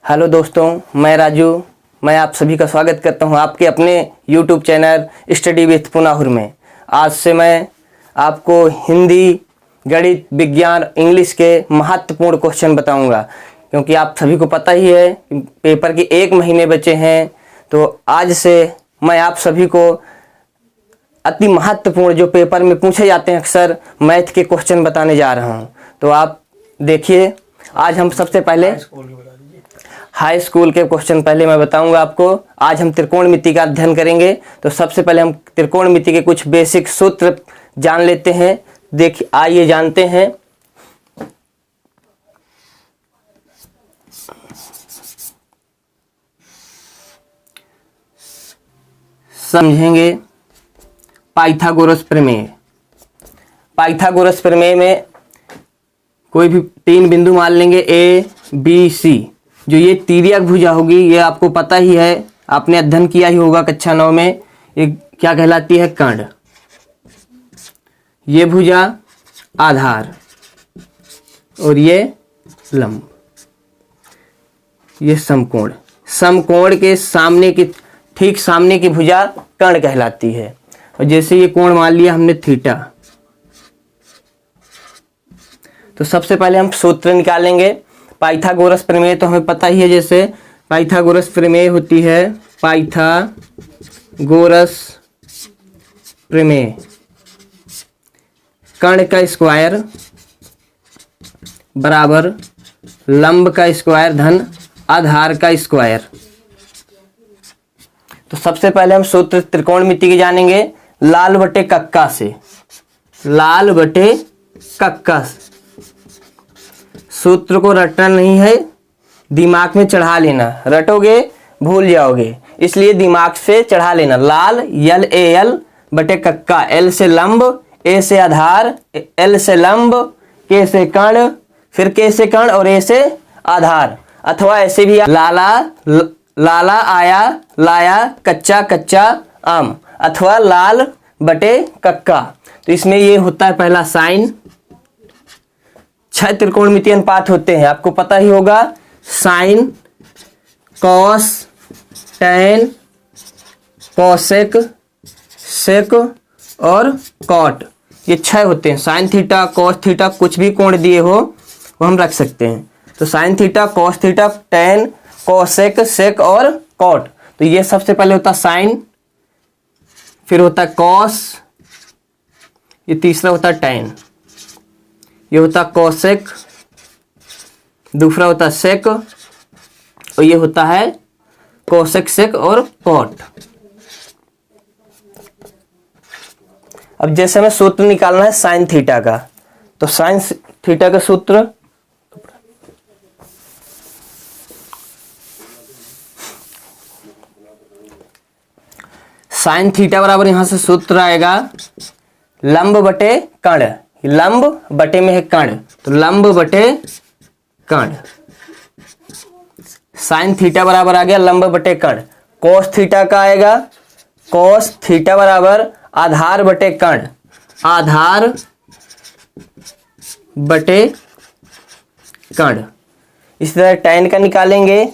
Hello दोस्तों, मैं राजू। मैं आप सभी का स्वागत करता हूं आपके अपने यूट्यूब चैनल स्टडी विथ पुनाहुर में। आज से मैं आपको हिंदी, गणित, विज्ञान, इंग्लिश के महत्वपूर्ण क्वेश्चन बताऊंगा, क्योंकि आप सभी को पता ही है कि पेपर के 1 महीने बचे हैं। तो आज से मैं आप सभी को अति महत्वपूर्ण जो पेपर में पूछे जाते हैं अक्सर मैथ के क्वेश्चन बताने जा रहा हूं। तो आप देखिए, आज हम सबसे पहले हाई स्कूल के क्वेश्चन पहले मैं बताऊंगा आपको। आज हम त्रिकोणमिति का अध्ययन करेंगे। तो सबसे पहले हम त्रिकोणमिति के कुछ बेसिक सूत्र जान लेते हैं। देखिए, आइए जानते हैं। समझेंगे पाइथागोरस प्रमेय। पाइथागोरस प्रमेय में कोई भी 3 बिंदु मान लेंगे, ए बी सी। जो ये तिर्यक भुजा होगी, ये आपको पता ही है, आपने अध्ययन किया ही होगा कक्षा 9 में। ये क्या कहलाती है? कर्ण। ये भुजा आधार और ये लंब, ये समकोण। समकोण के सामने की ठीक सामने की भुजा कर्ण कहलाती है। और जैसे ये कोण मान लिया हमने थीटा, तो सबसे पहले हम सूत्र निकालेंगे। पाइथागोरस प्रमेय तो हमें पता ही है। जैसे पाइथागोरस प्रमेय होती है, पाइथागोरस प्रमेय कर्ण का स्क्वायर बराबर लंब का स्क्वायर धन आधार का स्क्वायर। तो सबसे पहले हम सूत्र त्रिकोणमिति के जानेंगे लाल बटे कक्का से। लाल बटे कक्का से सूत्र को रटना नहीं है, दिमाग में चढ़ा लेना। रटोगे भूल जाओगे, इसलिए दिमाग से चढ़ा लेना। लाल यल ए एल बटे कक्का, एल से लंब, ए से आधार, एल से लंब, के से कर्ण, फिर के से कर्ण और ए से आधार। अथवा ऐसे भी लाला आया लाया कच्चा कच्चा आम, अथवा लाल बटे कक्का। तो इसमें ये होता है पहला साइन। 6 त्रिकोणमितीय अनुपात होते हैं, आपको पता ही होगा। Sign, cos, tan, cosec, sec और कॉट। ये 6 होते हैं। साइन थीटा, कॉस थीटा, कुछ भी कोण दिए हो वो हम रख सकते हैं। तो sine theta, cos theta, tan, cosec, sec और कॉट। तो ये सबसे पहले होता साइन, फिर होता कॉस, ये तीसरा होता टैन, ये होता कोसेक, दूसरा होता सेक और ये होता है कोसेक, सेक और कॉट। अब जैसे हमें सूत्र निकालना है साइन थीटा का, तो साइन थीटा का सूत्र साइन थीटा बराबर यहां से सूत्र आएगा लंब बटे कर्ण। लंब बटे में है कर्ण, तो लंब बटे कर्ण। साइन थीटा बराबर आ गया लंब बटे कर्ण। कोस थीटा का आएगा कोस थीटा बराबर आधार बटे कर्ण, आधार बटे कर्ण। इस तरह टैन का निकालेंगे।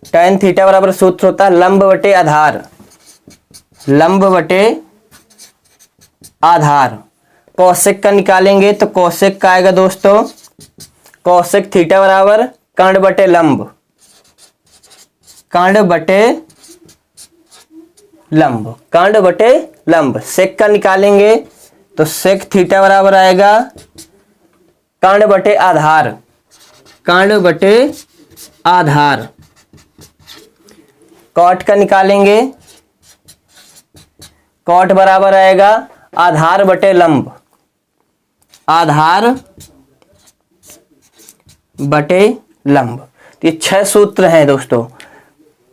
टैन थीटा बराबर सूत्र होता है लंब बटे आधार, लंब बटे आधार। कोसेक का निकालेंगे तो कोसेक का आएगा दोस्तों कोसेक थीटा बराबर कर्ण बटे लंब, कर्ण बटे लंब, कर्ण बटे लंब। सेक का निकालेंगे तो सेक थीटा बराबर आएगा कर्ण बटे आधार, कर्ण बटे आधार। कॉट का निकालेंगे, कॉट बराबर आएगा आधार बटे लंब, आधार बटे लंब। तो ये 6 सूत्र हैं दोस्तों।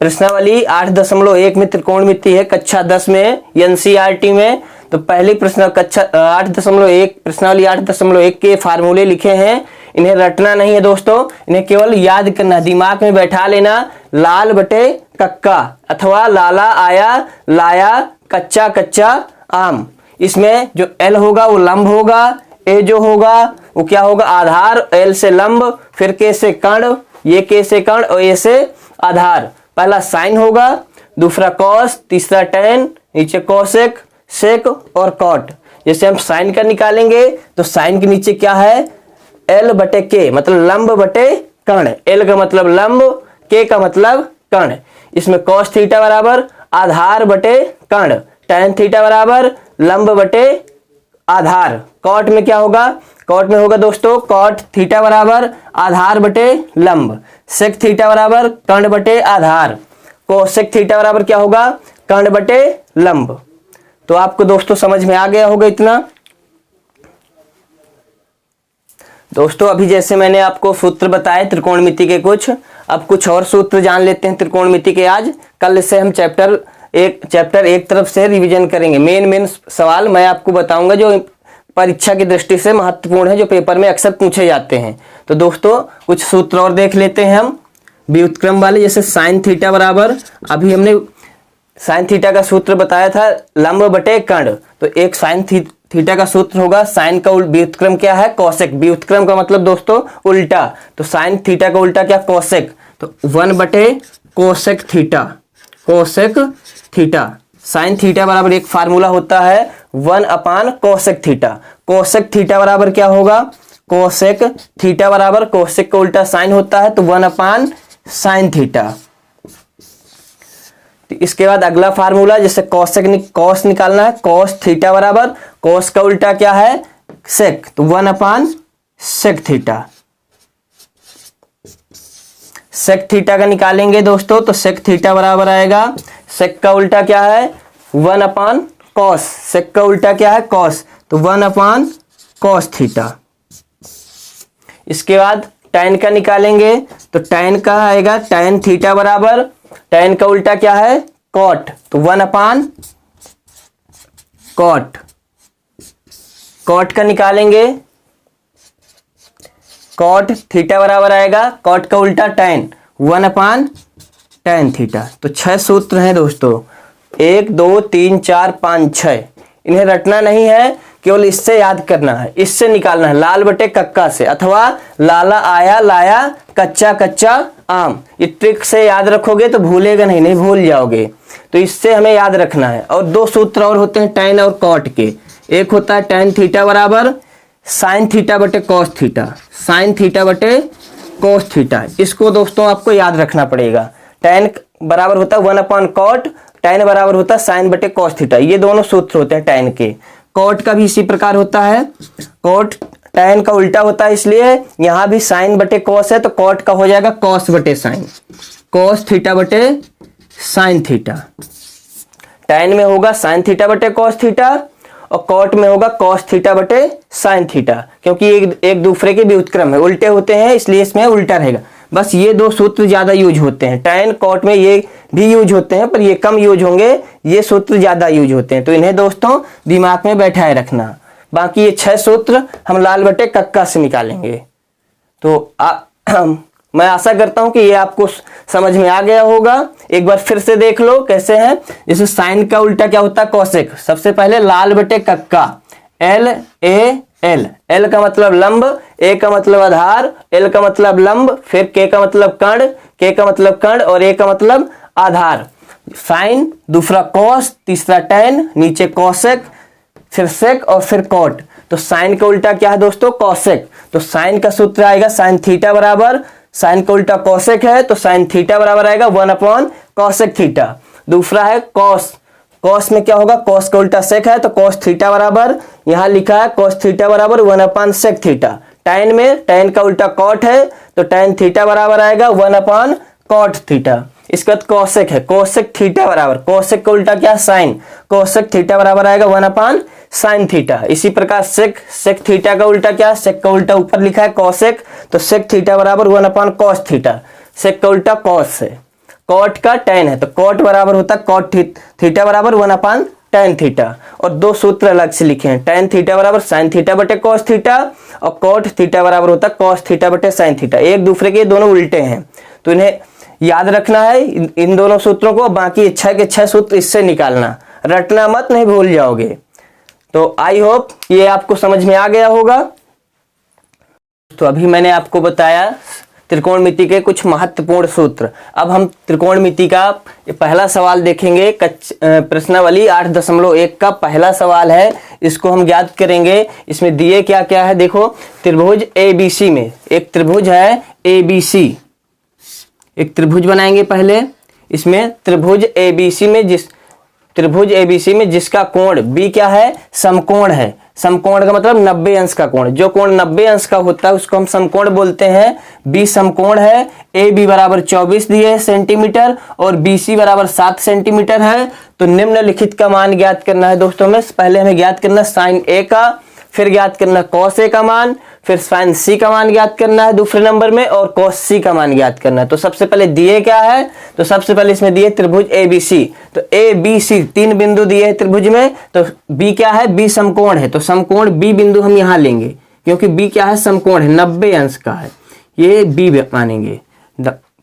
प्रश्नावली 8.1 में त्रिकोणमिति है, कक्षा 10 में एनसीईआरटी में। तो पहले प्रश्न कक्षा 8.1 प्रश्नावली 8.1 के फार्मूले लिखे हैं। इन्हें रटना नहीं है दोस्तों, इन्हें केवल याद करना, दिमाग में बैठा लेना। लाल बटे कक्का अथवा लाला आया लाया कच्चा कच्चा आम। इसमें जो एल होगा वो लंब होगा, ए जो होगा वो क्या होगा? आधार, एल से लंब, फिर के से कर्ण, ये के से कर्ण और ए से आधार। पहला साइन होगा, दूसरा कॉस, तीसरा टेन, नीचे कोसेक, सेक और कॉट। जैसे हम साइन का निकालेंगे तो साइन के नीचे क्या है, एल बटे के, मतलब लंब बटे कर्ण। एल का मतलब लंब, के का मतलब कर्ण। इसमें कॉस थीटा बराबर आधार बटे कर्ण, टेन थीटा बराबर लंब बटे आधार। कॉट में क्या होगा, कॉट में होगा दोस्तों कॉट थीटा बराबर आधार बटे लंब, सेक थीटा बराबर कर्ण बटे आधार, कोसेक थीटा बराबर क्या होगा, कर्ण बटे लंब। तो आपको दोस्तों समझ में आ गया होगा इतना। दोस्तों अभी जैसे मैंने आपको सूत्र बताए त्रिकोणमिति के कुछ, अब कुछ और सूत्र जान लेते हैं त्रिकोणमिति के आज। कल से हम चैप्टर एक तरफ से रिवीजन करेंगे। मेन सवाल मैं आपको बताऊंगा जो परीक्षा की दृष्टि से महत्वपूर्ण है, जो पेपर में अक्सर पूछे जाते हैं। तो दोस्तों कुछ सूत्र और देख लेते हैं हम व्युत्क्रम वाले। जैसे साइन थीटा बराबर, अभी हमने साइन थीटा का सूत्र बताया था लंब बटे कर्ण, तो एक साइन थीटा का सूत्र होगा, साइन का व्युत्क्रम क्या है, कोसेक। व्युत्क्रम का मतलब दोस्तों उल्टा, तो साइन थीटा का उल्टा क्या, कोसेक। तो 1 बटे cosec theta, cosec theta. Sine theta बराबर एक फार्मूला होता है 1 अपान कोसेक थीटा। कोसेक थीटा बराबर क्या होगा, कोसेक थीटा बराबर कोसेक का उल्टा साइन होता है, तो 1 अपान साइन थीटा। इसके बाद अगला फार्मूला, जैसे कॉस निकालना है, कॉस थीटा बराबर कॉस का उल्टा क्या है, सेक, तो 1 अपान सेक थीटा। सेक थीटा का निकालेंगे दोस्तों तो सेक थीटा बराबर आएगा, सेक का उल्टा क्या है, 1 अपान कॉस, सेक का उल्टा क्या है, कॉस, तो 1 अपान कॉस थीटा। इसके बाद टैन का निकालेंगे तो टैन का आएगा टैन थीटा बराबर, टैन का उल्टा क्या है, कॉट, तो 1 अपान कॉट। कॉट का निकालेंगे, कॉट थीटा बराबर आएगा, कॉट का उल्टा टैन, 1 अपान टैन थीटा। तो 6 सूत्र हैं दोस्तों, 1 2 3 4 5 6। इन्हें रटना नहीं है, केवल इससे याद करना है, इससे निकालना है, लाल बटे कक्का से, अथवा लाला आया लाया कच्चा कच्चा आम। ये ट्रिक से याद रखोगे तो भूलेगा नहीं भूल जाओगे। तो इससे हमें याद रखना है। और 2 सूत्र और होते हैं टैन और कॉट के। एक होता है टैन थीटा बराबर साइन थीटा बटे कॉस थीटा, साइन थीटा बटे कॉस थीटा। इसको दोस्तों आपको याद रखना पड़ेगा। टैन बराबर होता है 1 अपान कॉट, टैन बराबर होता है साइन बटे कॉस थीटा। ये दोनों सूत्र होते हैं टैन के। कॉट का भी इसी प्रकार होता है, कॉट टैन का उल्टा होता है, इसलिए यहां भी साइन बटे कॉस है तो कॉट का हो जाएगा कॉस बटे साइन, कॉस थीटा बटे साइन थीटा। टैन में होगा साइन थीटा बटे कॉस थीटा और कॉट में होगा कॉस थीटा बटे साइन थीटा, क्योंकि एक दूसरे के व्युत्क्रम है, उल्टे होते हैं, इसलिए इसमें उल्टा रहेगा। बस ये 2 सूत्र ज्यादा यूज होते हैं। टैन कॉट में ये भी यूज होते हैं पर ये कम यूज होंगे, ये सूत्र ज्यादा यूज होते हैं। तो इन्हें दोस्तों दिमाग में बैठाए रखना। बाकी ये 6 सूत्र हम लाल बटे कक्का से निकालेंगे। तो मैं आशा करता हूं कि ये आपको समझ में आ गया होगा। एक बार फिर से देख लो कैसे है। जैसे साइन का उल्टा क्या होता है, कोसेक। सबसे पहले लाल बटे कक्का, एल ए एल, एल का मतलब लंब, ए का मतलब आधार, एल का मतलब लंब, फिर के का मतलब कर्ण, के का मतलब कर्ण और ए का मतलब आधार। साइन, दूसरा कॉस, तीसरा टैन, नीचे कोसेक, फिर सेक और फिर कॉट। तो साइन का उल्टा क्या है दोस्तों, कोसेक। तो साइन का सूत्र आएगा साइन थीटा बराबर, साइन का उल्टा कोसेक है तो साइन थीटा बराबर आएगा 1 अपॉन कोसेक थीटा। दूसरा है कॉस, कॉस में क्या होगा, कॉस का उल्टा सेक है तो कॉस थीटा बराबर, यहां लिखा है कॉस थीटा बराबर 1 अपॉन सेक थीटा। टैन में टैन का उल्टा कॉट है तो टैन थीटा बराबर आएगा 1 अपॉन कॉट थीटा। इसके बाद कोसेक है, कोसेक थीटा बराबर, कोसेक का उल्टा क्या, साइन, कोसेक थीटा बराबर आएगा 1 अपॉन साइन थीटा। इसी प्रकार सेक, सेक थीटा का उल्टा क्या, सेक का उल्टा ऊपर लिखा है कोसेक, तो सेक थीटा बराबर 1 अपॉन कॉस थीटा। सेक का उल्टा कॉस है, कॉट का टैन है तो कॉट बराबर होता है कॉट थीटा बराबर 1 अपॉन टैन थीटा। और 2 सूत्र अलग से लिखे हैं, टैन थीटा बराबर साइन थीटा बटे कॉस थीटा और कॉट थीटा बराबर होता है कॉस थीटा बटे साइन थीटा। एक दूसरे के दोनों उल्टे हैं तो इन्हें याद रखना है, इन दोनों सूत्रों को। बाकी 6 के 6 सूत्र इससे निकालना, रटना मत, नहीं भूल जाओगे। तो आई होप ये आपको समझ में आ गया होगा। तो अभी मैंने आपको बताया त्रिकोणमिति के कुछ महत्वपूर्ण सूत्र। अब हम त्रिकोणमिति का पहला सवाल देखेंगे। प्रश्नावली 8.1 का पहला सवाल है, इसको हम ज्ञात करेंगे। इसमें दिए क्या क्या है देखो, त्रिभुज ABC में एक त्रिभुज है ABC, एक त्रिभुज बनाएंगे पहले। इसमें त्रिभुज ABC में जिसका कोण B क्या है, समकोण है। समकोण का मतलब 90 अंश का कोण। जो कोण 90 अंश का होता है उसको हम समकोण बोलते हैं। B समकोण है। AB बराबर 24 दिए है सेंटीमीटर और BC बराबर 7 सेंटीमीटर है। तो निम्नलिखित का मान ज्ञात करना है दोस्तों में। पहले हमें ज्ञात करना साइन A का, फिर ज्ञात करना कॉस A का मान, फिर साइन C का मान ज्ञात करना है दूसरे नंबर में, और कॉस C का मान ज्ञात करना है। तो सबसे पहले दिए क्या है, तो सबसे पहले इसमें दिए त्रिभुज ABC। तो ABC 3 बिंदु दिए हैं त्रिभुज में। तो B क्या है, B समकोण है। तो समकोण B बिंदु हम यहाँ लेंगे, क्योंकि B क्या है, समकोण है, 90 अंश का है। ये B मानेंगे।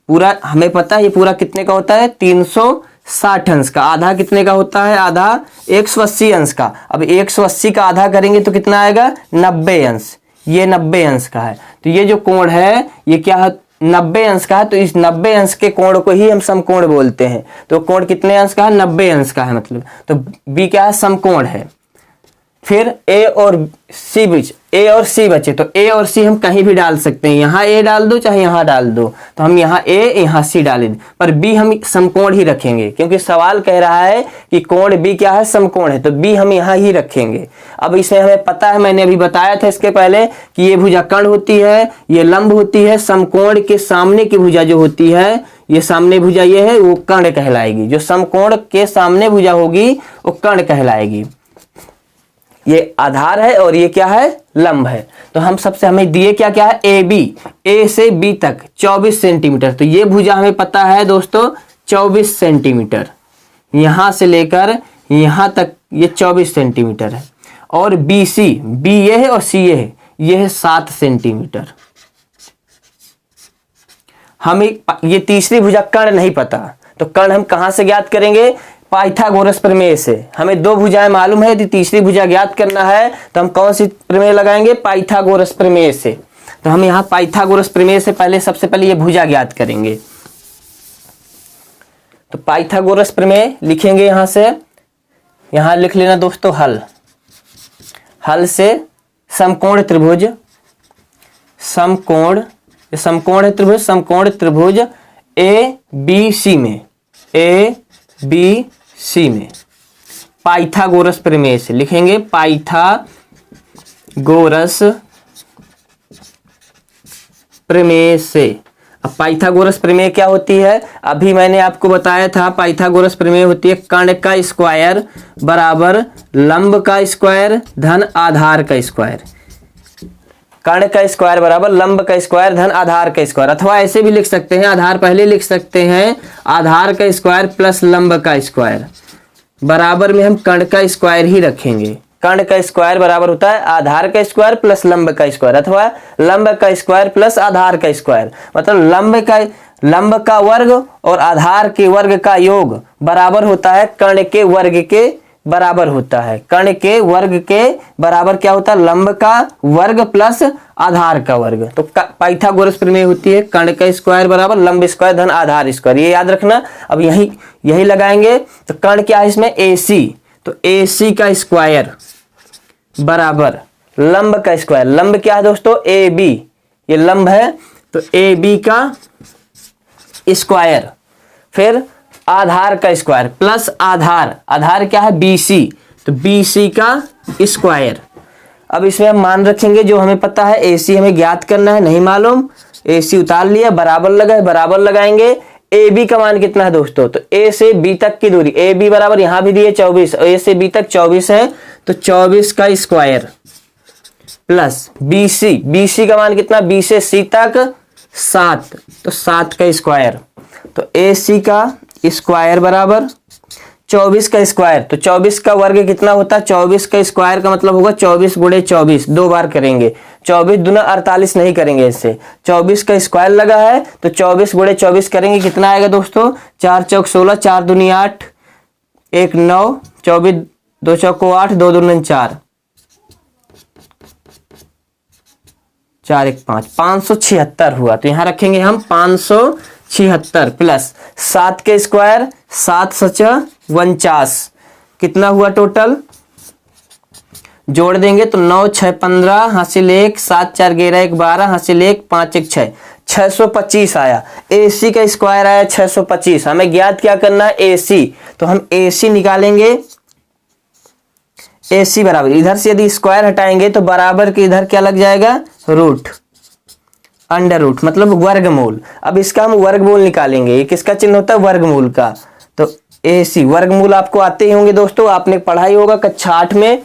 पूरा हमें पता है ये पूरा कितने का होता है, 360 अंश का। आधा कितने का होता है, आधा 180 अंश का। अब 180 का आधा करेंगे तो कितना आएगा, 90 अंश। ये 90 अंश का है। तो ये जो कोण है ये क्या है, 90 अंश का है। तो इस 90 अंश के कोण को ही हम समकोण बोलते हैं। तो कोण कितने अंश का है, 90 अंश का है मतलब। तो B क्या है, समकोण है। फिर A और C बचे। तो A और C हम कहीं भी डाल सकते हैं, यहाँ A डाल दो चाहे यहाँ डाल दो। तो हम यहाँ A यहाँ C डालें, पर B हम समकोण ही रखेंगे, क्योंकि सवाल कह रहा है कि कोण B क्या है, समकोण है। तो B हम यहाँ ही रखेंगे। अब इसमें हमें पता है, मैंने अभी बताया था इसके पहले कि ये भुजा कर्ण होती है, ये लंब होती है। समकोण के सामने की भुजा जो होती है, ये सामने भुजा ये है, वो कर्ण कहलाएगी। जो समकोण के सामने भुजा होगी वो कर्ण कहलाएगी। ये आधार है और ये क्या है, लंब है। तो हम सबसे हमें दिए क्या क्या है, A से B तक 24 सेंटीमीटर। तो ये भुजा हमें पता है दोस्तों 24 सेंटीमीटर, यहां से लेकर यहां तक ये 24 सेंटीमीटर है। और BC, B ये है और C ये है 7 सेंटीमीटर। हमें ये तीसरी भुजा कर्ण नहीं पता, तो कर्ण हम कहां से ज्ञात करेंगे, पाइथागोरस प्रमेय से। हमें 2 भुजाएं मालूम है, यदि तीसरी भुजा ज्ञात करना है तो हम कौन सी प्रमेय लगाएंगे, पाइथागोरस प्रमेय से। तो हम यहाँ पाइथागोरस प्रमेय से सबसे पहले ये भुजा ज्ञात करेंगे। तो पाइथागोरस प्रमेय लिखेंगे यहां से, यहां लिख लेना दोस्तों हल। हल से समकोण त्रिभुज, समकोण है त्रिभुज, समकोण त्रिभुज ABC में पाइथागोरस प्रमेय से लिखेंगे, पाइथागोरस प्रमेय से। अब पाइथागोरस प्रमेय क्या होती है, अभी मैंने आपको बताया था। पाइथागोरस प्रमेय होती है कर्ण का स्क्वायर बराबर लंब का स्क्वायर धन आधार का स्क्वायर। कर्ण का स्क्वायर बराबर लंब का स्क्वायर धन आधार का स्क्वायर। अथवा ऐसे भी लिख सकते हैं, आधार पहले लिख सकते हैं, आधार का स्क्वायर प्लस लंब का स्क्वायर। बराबर में हम कर्ण का स्क्वायर ही रखेंगे। कर्ण का स्क्वायर बराबर होता है आधार का स्क्वायर प्लस लंब का स्क्वायर, अथवा लंब का स्क्वायर प्लस आधार का स्क्वायर। मतलब लंब का वर्ग और आधार के वर्ग का योग बराबर होता है कर्ण के वर्ग के बराबर होता है। कर्ण के वर्ग के बराबर क्या होता है, लंब का वर्ग प्लस आधार का वर्ग। तो पाइथागोरस प्रमेय होती है कर्ण का स्क्वायर बराबर लंब स्क्वायर धन आधार स्क्वायर, ये याद रखना। अब यही लगाएंगे। तो कर्ण क्या है इसमें, AC। तो AC का स्क्वायर बराबर लंब का स्क्वायर। लंब क्या है दोस्तों, AB, ये लंब है। तो AB का स्क्वायर, फिर आधार का स्क्वायर प्लस आधार क्या है, BC। तो BC का स्क्वायर। अब इसमें हम मान रखेंगे जो हमें पता है, AC हमें ज्ञात करना है, नहीं मालूम, AC उतार लिया, बराबर लगाएंगे। AB का मान कितना है दोस्तों, तो A से B तक की दूरी, AB बराबर यहां भी दिए 24, A से B तक 24 है। तो 24 का स्क्वायर प्लस BC का मान कितना, B से C तक 7, तो 7 का स्क्वायर। तो AC का स्क्वायर बराबर 24 का स्क्वायर। तो 24 का वर्ग कितना होता है, 24 का स्क्वायर का मतलब होगा 24 गुणे 24, 2 बार करेंगे। 24 दूना 48 नहीं करेंगे इससे, 24 का स्क्वायर लगा है तो 24 गुणे 24 करेंगे, कितना आएगा दोस्तों, 4 चौक 16, 4 दूनी 8, 1 9, 24 2 चौको 8, 2 दूनी 4, 4 1 5, 576 हुआ। तो यहाँ रखेंगे हम 576 प्लस 7 के स्क्वायर 7 सच 49, कितना हुआ टोटल, जोड़ देंगे तो 9 6 15 हासिल 1 7 4 11 1 12 हासिल 1 5 1 6, 625 आया। AC का स्क्वायर आया 625। हमें ज्ञात क्या करना है, AC। तो हम AC निकालेंगे। AC बराबर, इधर से यदि स्क्वायर हटाएंगे तो बराबर के इधर क्या लग जाएगा, रूट, अंडर रूट मतलब वर्गमूल। अब इसका हम वर्गमूल निकालेंगे। ये किसका चिन्ह होता है, वर्गमूल का। तो AC वर्गमूल आपको आते ही होंगे दोस्तों, आपने पढ़ा ही होगा कक्षा 8 में।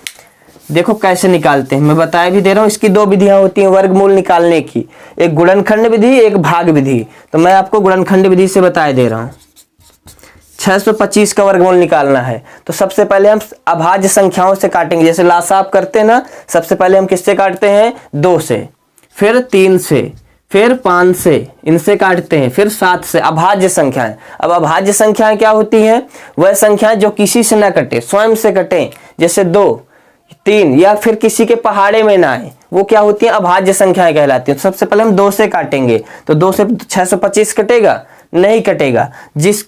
देखो कैसे निकालते हैं, मैं बताया भी दे रहा हूं। इसकी दो विधियां होती हैं वर्गमूल निकालने की, एक गुणनखंड विधि, एक भाग विधि। तो मैं आपको गुणनखंड विधि से बताए दे रहा हूं। 625 का वर्गमूल निकालना है तो सबसे पहले हम अभाज्य संख्याओं से काटेंगे। जैसे लासाप करते हैं ना, सबसे पहले हम किससे काटते हैं, 2 से, फिर 3 से, फिर 5 से, इनसे काटते हैं, फिर 7 से। अभाज्य संख्याएं। अब अभाज्य संख्याएं क्या होती हैं, वह संख्याएं जो किसी से ना कटे, स्वयं से कटें। जैसे 2 3 या फिर किसी के पहाड़े में ना आए, वो क्या होती है, अभाज्य संख्याएं कहलाती है। तो सबसे पहले हम 2 से काटेंगे। तो 2 से 625 कटेगा, नहीं कटेगा। जिस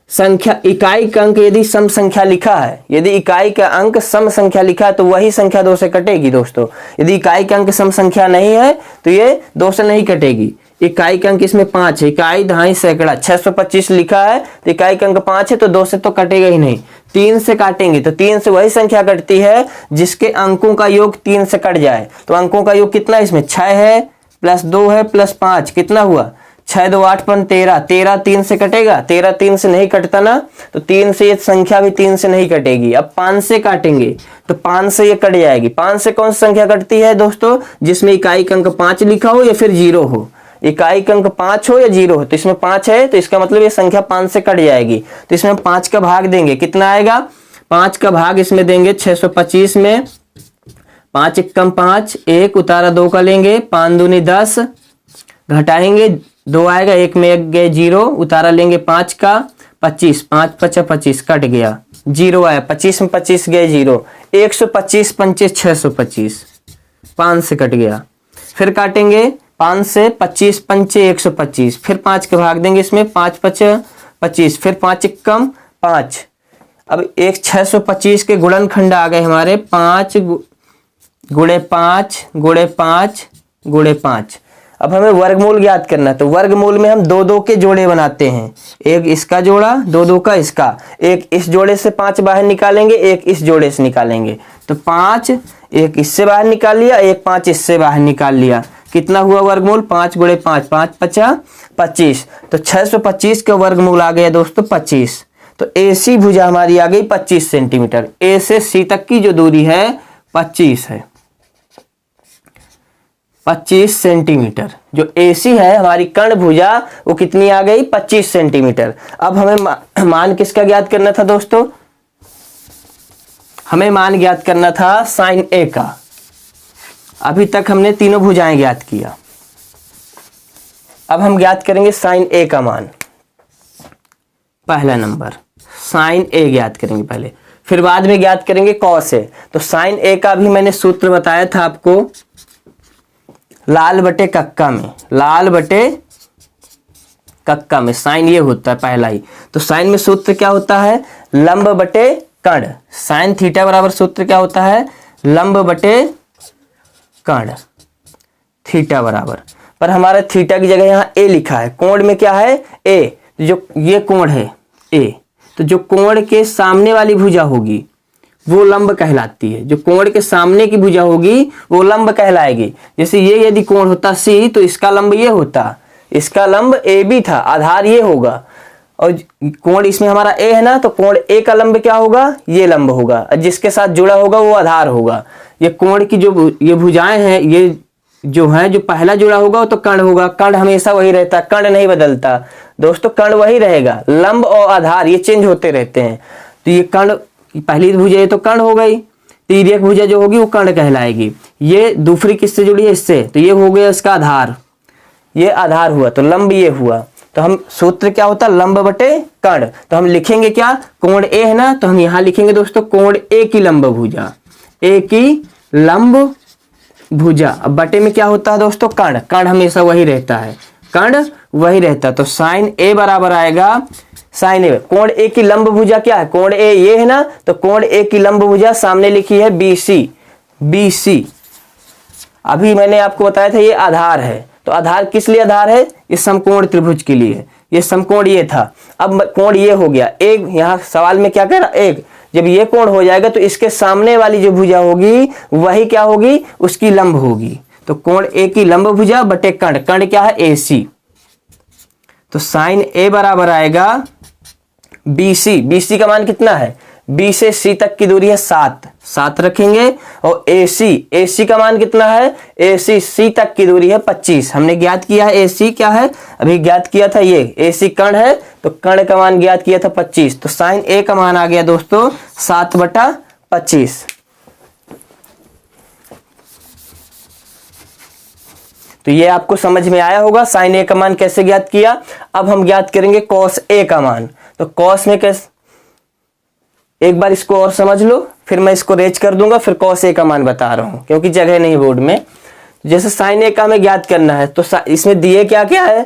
संख्या इकाई का अंक यदि सम संख्या लिखा है, यदि इकाई का अंक सम संख्या लिखा है तो वही संख्या 2 से कटेगी दोस्तों। यदि इकाई का अंक सम संख्या नहीं है तो ये 2 से नहीं कटेगी। इकाई का अंक इसमें 5 है, इकाई दहाई सैकड़ा, 625 लिखा है तो इकाई का अंक 5 है तो 2 से तो कटेगा ही नहीं। 3 से काटेंगे तो 3 से वही संख्या कटती है जिसके अंकों का योग 3 से कट जाए। तो अंकों का योग कितना है, इसमें 6 है प्लस 2 है प्लस 5, कितना हुआ, 6 2 8 5 13, 13 3 से कटेगा, 13 3 से नहीं कटता ना, तो 3 से ये संख्या भी 3 से नहीं कटेगी। अब 5 से काटेंगे तो 5 से ये कट जाएगी। 5 से कौन सी संख्या कटती है दोस्तों, जिसमें इकाई का अंक 5 लिखा हो या फिर 0 हो। इकाई का अंक 5 हो या 0 हो, तो इसमें 5 है तो इसका मतलब ये संख्या 5 से कट जाएगी। तो इसमें हम 5 का भाग देंगे, कितना आएगा, 5 का भाग इसमें देंगे 625 में। 5 एकम 5, 1 उतारा 2 का लेंगे, 5 दूनी 10, घटाएंगे 2 आएगा, 1 में 1 गए 0, उतारा लेंगे 5 का, 25, 5 5 25 कट गया, 0 आया, 25 में 25 गए 0, 125 पंचे 625, 5 से कट गया। फिर काटेंगे 5 से, 25 पंचे 125, फिर 5 के भाग देंगे इसमें, 5 5 25, फिर 5 एकम 5। अब एक 625 के गुणनखंड आ गए हमारे, 5 गुणे 5 गुणे 5 गुणे 5। अब हमें वर्गमूल ज्ञात करना है तो वर्गमूल में हम 2 2 के जोड़े बनाते हैं। एक इसका जोड़ा, 2 2 का इसका, एक इस जोड़े से 5 बाहर निकालेंगे, एक इस जोड़े से निकालेंगे। तो 5 एक इससे बाहर निकाल लिया, एक 5 इससे बाहर निकाल लिया, कितना हुआ वर्गमूल, 5 गुणे 5, 5 5 25। तो 625 का वर्गमूल आ गया दोस्तों 25। तो AC भुजा हमारी आ गई 25 सेंटीमीटर। A से C तक की जो दूरी है 25 है, 25 सेंटीमीटर। जो AC है हमारी कर्ण भुजा वो कितनी आ गई, 25 सेंटीमीटर। अब हमें मान किसका ज्ञात करना था दोस्तों, हमें मान ज्ञात करना था साइन A का। अभी तक हमने तीनों भुजाएं ज्ञात किया, अब हम ज्ञात करेंगे साइन A का मान। पहला नंबर साइन A ज्ञात करेंगे पहले, फिर बाद में ज्ञात करेंगे कॉस A। तो साइन A का भी मैंने सूत्र बताया था आपको, लाल बटे कक्का में, लाल बटे कक्का में साइन ये होता है पहला ही। तो साइन में सूत्र क्या होता है, लंब बटे कर्ण। साइन थीटा बराबर सूत्र क्या होता है, लंब बटे कर्ण, थीटा बराबर। पर हमारा थीटा की जगह यहाँ ए लिखा है, कोण में क्या है ए, जो ये कोण है ए, तो जो कोण के सामने वाली भुजा होगी वो लंब कहलाती है। जो कोण के सामने की भुजा होगी वो लंब कहलाएगी। जैसे ये यदि कोण होता सी तो इसका लंब ये होता, इसका लंब ए बी था, आधार ये होगा। और कोण इसमें हमारा ए है ना, तो कोण ए का लंब क्या होगा, ये लंब होगा, और जिसके साथ जुड़ा होगा वो आधार होगा। ये कोण की जो ये भुजाएं हैं, ये जो है, जो पहला जुड़ा होगा वो तो कर्ण होगा। कर्ण हमेशा वही रहता, कर्ण नहीं बदलता दोस्तों, कर्ण वही रहेगा। लंब और आधार ये चेंज होते रहते हैं। तो ये कर्ण, पहली भुजा ये तो कर्ण हो गई, तिर्यक भुजा जो होगी वो कर्ण कहलाएगी। ये दूसरी किससे जुड़ी है, इससे, तो ये हो गया इसका आधार, ये आधार हुआ, तो लंब ये हुआ। तो हम सूत्र क्या होता है, लंब बटे कर्ण। तो हम लिखेंगे क्या, कोण ए है ना, तो हम यहां लिखेंगे दोस्तों कोण ए की लंब भुजा, ए की लंब भुजा। अब बटे में क्या होता है दोस्तों, कर्ण। कर्ण हमेशा वही रहता है, कर्ण वही रहता है। तो साइन ए बराबर आएगा साइन ए। कोण ए की लंब भुजा क्या है, कोण ए ये है ना, तो कोण ए की लंब भुजा सामने लिखी है BC। BC अभी मैंने आपको बताया था ये आधार है, तो आधार किस लिए आधार है, इस समकोण त्रिभुज के लिए। ये समकोण ये था, अब कोण ये हो गया एक। यहाँ सवाल में क्या कह रहा, एक। जब ये कोण हो जाएगा तो इसके सामने वाली जो भुजा होगी वही क्या होगी, उसकी लंब होगी। तो कोण ए की लंब भुजा बटे कर्ण। कर्ण क्या है, AC। तो साइन ए बराबर आएगा BC। BC का मान कितना है, B से C तक की दूरी है 7, 7 रखेंगे। और AC का मान कितना है, AC C तक की दूरी है 25। हमने ज्ञात किया है AC क्या है, अभी ज्ञात किया था ये AC कर्ण है, तो कर्ण का मान ज्ञात किया था 25। तो साइन A का मान आ गया दोस्तों 7/25। तो ये आपको समझ में आया होगा साइन A का मान कैसे ज्ञात किया। अब हम ज्ञात करेंगे कॉस A का मान। तो कॉस में कैसे, एक बार इसको और समझ लो, फिर मैं इसको रेज कर दूंगा, फिर कॉस ए का मान बता रहा हूं क्योंकि जगह नहीं बोर्ड में। जैसे साइन ए का हमें ज्ञात करना है, तो इसमें दिए क्या क्या है,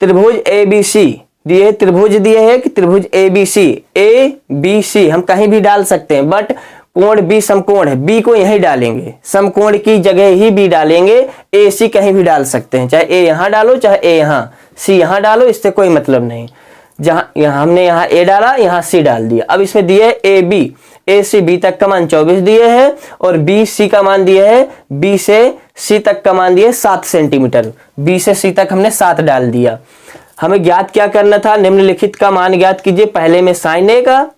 त्रिभुज ABC दिए, त्रिभुज दिए है कि त्रिभुज ABC हम कहीं भी डाल सकते हैं, बट कोण B समकोण है, B को यहीं डालेंगे, समकोण की जगह ही B डालेंगे। AC कहीं भी डाल सकते हैं, चाहे A यहां डालो चाहे A यहां, C यहां डालो, इससे कोई मतलब नहीं। जहां हमने यहाँ A डाला, यहाँ C डाल दिया। अब इसमें दिए AB, A से B तक का मान 24 दिए है, और BC का मान दिए है, B से C तक का मान दिए 7 सेंटीमीटर। B से C तक हमने 7 डाल दिया। हमें ज्ञात क्या करना था, निम्नलिखित का मान ज्ञात कीजिए। पहले में साइन ए का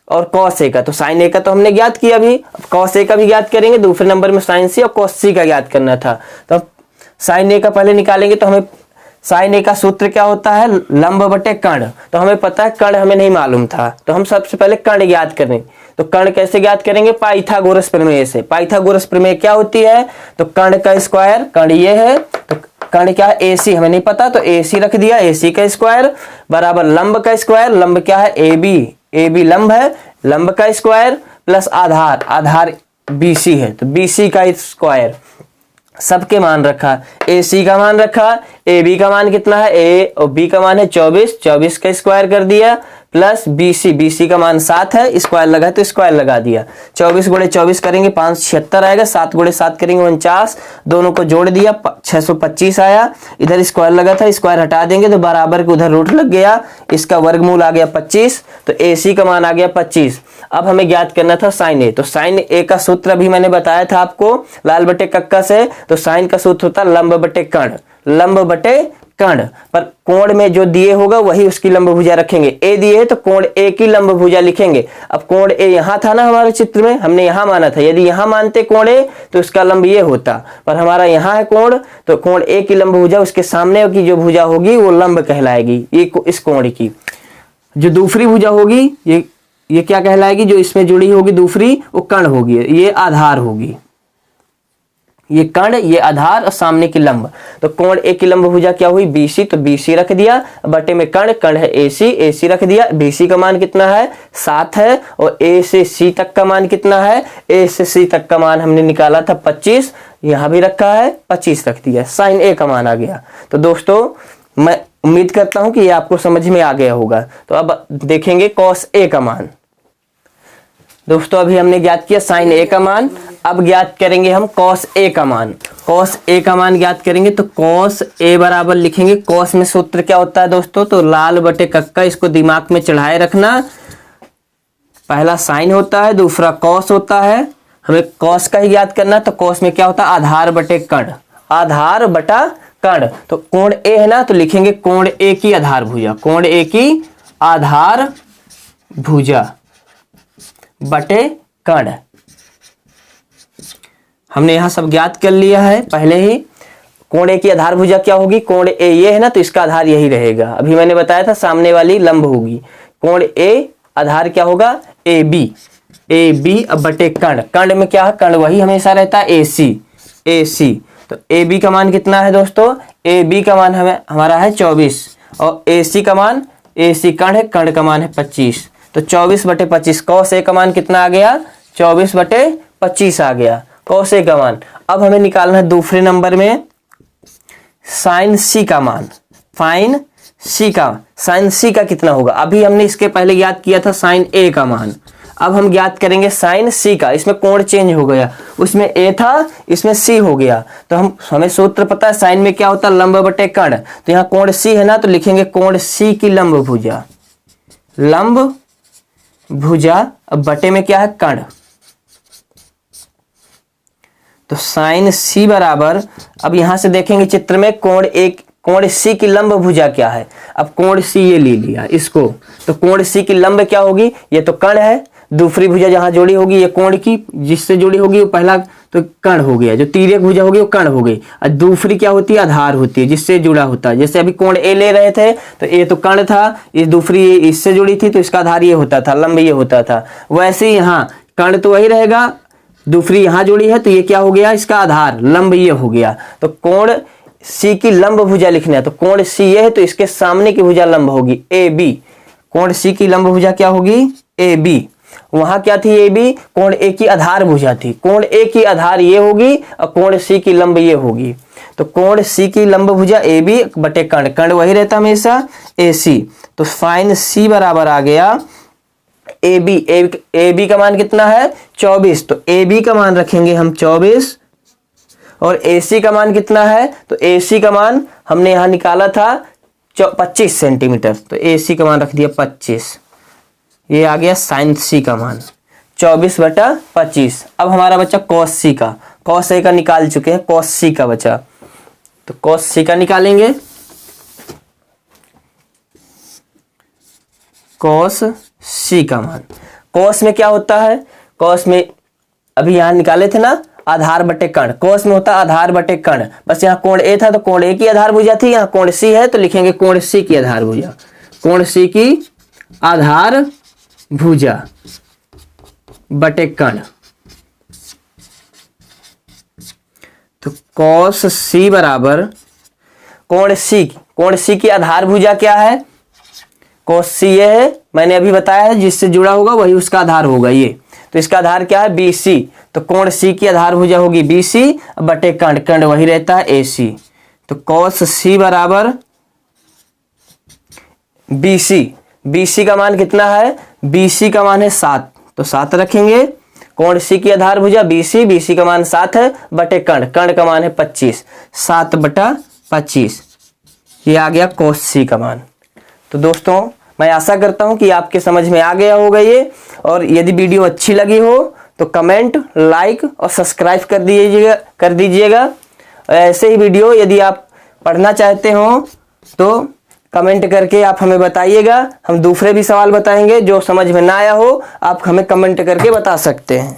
और कॉस ए का। तो साइन ए का तो हमने ज्ञात किया, अभी कॉस ए का भी ज्ञात करेंगे। दूसरे नंबर में साइन सी और कॉस सी का ज्ञात करना था। तो साइन ए का पहले निकालेंगे, तो हमें साइन ए का सूत्र क्या होता है, लंब बटे कर्ण। तो हमें पता है कर्ण हमें नहीं मालूम था, तो हम सबसे पहले कर्ण ज्ञात करें। तो कर्ण कैसे ज्ञात करेंगे, पाइथागोरस प्रमेय से। पाइथागोरस प्रमेय क्या होती है, तो कर्ण का स्क्वायर, कर्ण ये है तो कर्ण क्या है AC, हमें नहीं पता तो AC रख दिया, AC का स्क्वायर बराबर लंब का स्क्वायर, लंब क्या है AB लंब है, लंब का स्क्वायर प्लस आधार, आधार BC है तो BC का स्क्वायर। सबके मान रखा, AC का मान रखा, AB का मान कितना है A और B का मान है 24, 24 का स्क्वायर कर दिया, प्लस BC का मान 7 है, स्क्वायर लगा तो स्क्वायर लगा दिया। 24 गुणे 24 करेंगे 576 आएगा, 7 गुणे 7 करेंगे 49, दोनों को जोड़ दिया 625 आया। इधर स्क्वायर लगा था, स्क्वायर हटा देंगे तो बराबर के उधर रूट लग गया, इसका वर्गमूल आ गया 25, तो AC का मान आ गया 25। अब हमें ज्ञात करना था साइन A। तो साइन A का सूत्र अभी मैंने बताया था आपको लाल बटे कक्का से। तो साइन का सूत्र होता है लंब बटे कर्ण, लंब बटे कर्ण। पर कोण में जो दिए होगा वही उसकी लंब भुजा रखेंगे। A दिए है तो कोण A की लंब भुजा लिखेंगे। अब कोण A यहाँ था ना हमारे चित्र में, हमने यहाँ माना था, यदि यहाँ मानते कोण A तो उसका लंब ये होता, पर हमारा यहाँ है कोण, तो कोण A की लंब भुजा उसके सामने की जो भुजा होगी वो लंब कहलाएगी। ये इस कोण की जो दूसरी भुजा होगी ये क्या कहलाएगी, जो इसमें जुड़ी होगी दूसरी वो कर्ण होगी, ये आधार होगी। ये कर्ण, ये आधार और सामने की लंब। तो कोण A की लंब भुजा क्या हुई BC, तो BC रख दिया, बटे में कर्ण, कर्ण है AC रख दिया। BC का मान कितना है 7 है, और A से C तक का मान कितना है, A से C तक का मान हमने निकाला था 25, यहाँ भी रखा है 25 रख दिया, साइन A का मान आ गया। तो दोस्तों मैं उम्मीद करता हूं कि ये आपको समझ में आ गया होगा। तो अब देखेंगे कॉस A का मान। दोस्तों अभी हमने ज्ञात किया साइन A का मान, अब ज्ञात करेंगे हम कॉस A का मान। कॉस A का मान ज्ञात करेंगे तो कॉस A बराबर लिखेंगे, कॉस में सूत्र क्या होता है दोस्तों, तो लाल बटे कक्का, इसको दिमाग में चढ़ाए रखना। पहला साइन होता है, दूसरा कॉस होता है, हमें कॉस का ही ज्ञात करना। तो कॉस में क्या होता है, आधार बटे कर्ण, आधार बटा कर्ण। तो कोण A है ना, तो लिखेंगे कोण A की आधार भुजा, कोण A की आधार भुजा बटे कर्ण। हमने यहां सब ज्ञात कर लिया है पहले ही। कोण A की आधार भुजा क्या होगी, कोण A ये है ना, तो इसका आधार यही रहेगा। अभी मैंने बताया था सामने वाली लंब होगी। कोण A आधार क्या होगा AB अब बटे कर्ण, कर्ण में क्या है, कर्ण वही हमेशा रहता है AC। तो AB का मान कितना है दोस्तों, AB का मान हमारा है 24, और AC का मान, AC कर्ण है, कर्ण का मान है 25। तो 24 बटे 25, कॉस A का मान कितना आ गया, 24 बटे 25 आ गया कॉस A का मान। अब हमें निकालना है दूसरे नंबर में साइन सी का मान। साइन सी का कितना होगा, अभी हमने इसके पहले ज्ञात किया था साइन ए का मान, अब हम ज्ञात करेंगे साइन सी का। इसमें कोण चेंज हो गया, उसमें ए था इसमें सी हो गया। तो हमें सूत्र पता है साइन में क्या होता है, लंब बटे कर्ण। तो यहाँ कोण सी है ना, तो लिखेंगे कोण सी की लंब भुजा, लंब भुजा। अब बटे में क्या है, कर्ण। तो साइन सी बराबर, अब यहां से देखेंगे चित्र में कोण सी की लंब भुजा क्या है। अब कोण सी ये ले लिया इसको, तो कोण सी की लंब क्या होगी, ये तो कर्ण है, दूसरी भुजा जहां जोड़ी होगी ये कोण की जिससे जुड़ी होगी वो पहला तो कर्ण हो गया, जो तिर्यक भुजा होगी वो कर्ण हो गई। और दूसरी क्या होती है, आधार होती है जिससे जुड़ा होता है। जैसे अभी कोण ए ले रहे थे तो ये तो कर्ण था, इस दूसरी इससे जुड़ी थी तो इसका आधार ये होता था, लंब ये होता था। वैसे ही यहाँ कर्ण तो वही रहेगा, दूसरी यहाँ जुड़ी है तो ये क्या हो गया, इसका आधार लंब ये हो गया। तो कोण सी की लंब भुजा लिखना है, तो कोण सी ये है तो इसके सामने की भुजा लंब होगी ए बी। कोण सी की लंब भुजा क्या होगी, ए बी। वहां क्या थी, ए बी, कोण ए की आधार भुजा थी। कोण ए की आधार ये होगी और कोण सी की लंब ये होगी। तो कोण सी की लंब भुजा ए बी बटे कर्ण, कर्ण वही रहता हमेशा ए सी। तो साइन सी बराबर आ गया ए बी का मान कितना है 24, तो ए बी का मान रखेंगे हम 24। और ए सी का मान कितना है, तो ए सी का मान हमने यहां निकाला था 25 सेंटीमीटर, तो ए सी का मान रख दिया 25। ये आ गया साइन सी का मान 24/25। अब हमारा बच्चा कॉस सी का, कॉस ए का निकाल चुके हैं, कॉस सी का बचा, तो कॉस सी का निकालेंगे। कॉस सी का मान, कॉस में क्या होता है, कॉस में अभी यहां निकाले थे ना आधार बटे कर्ण, कॉस में होता आधार बटे कर्ण। बस यहाँ कोण ए था तो कोण ए की आधार भुजा थी, यहाँ कोण सी है तो लिखेंगे कोण सी की आधार भुजा, कोण सी की आधार भुजा बटे कर्ण। तो कॉस सी बराबर कोण सी की आधार भुजा क्या है, कॉस सी ये है, मैंने अभी बताया है जिससे जुड़ा होगा वही उसका आधार होगा ये। तो इसका आधार क्या है, बी सी। तो कोण सी की आधार भुजा होगी बी सी बटे कर्ण, कर्ण वही रहता है ए सी। तो कॉस सी बराबर बी सी का मान कितना है, बी सी का मान है 7, तो 7 रखेंगे। कोण सी की आधार भुजा बी सी का मान 7 है बटे कर्ण, कर्ण का मान है 25, 7/25। ये आ गया कॉस सी का मान। तो दोस्तों मैं आशा करता हूं कि आपके समझ में आ गया होगा ये, और यदि वीडियो अच्छी लगी हो तो कमेंट, लाइक और सब्सक्राइब कर दीजिएगा। ऐसे ही वीडियो यदि आप पढ़ना चाहते हो तो कमेंट करके आप हमें बताइएगा, हम दूसरे भी सवाल बताएंगे। जो समझ में ना आया हो आप हमें कमेंट करके बता सकते हैं।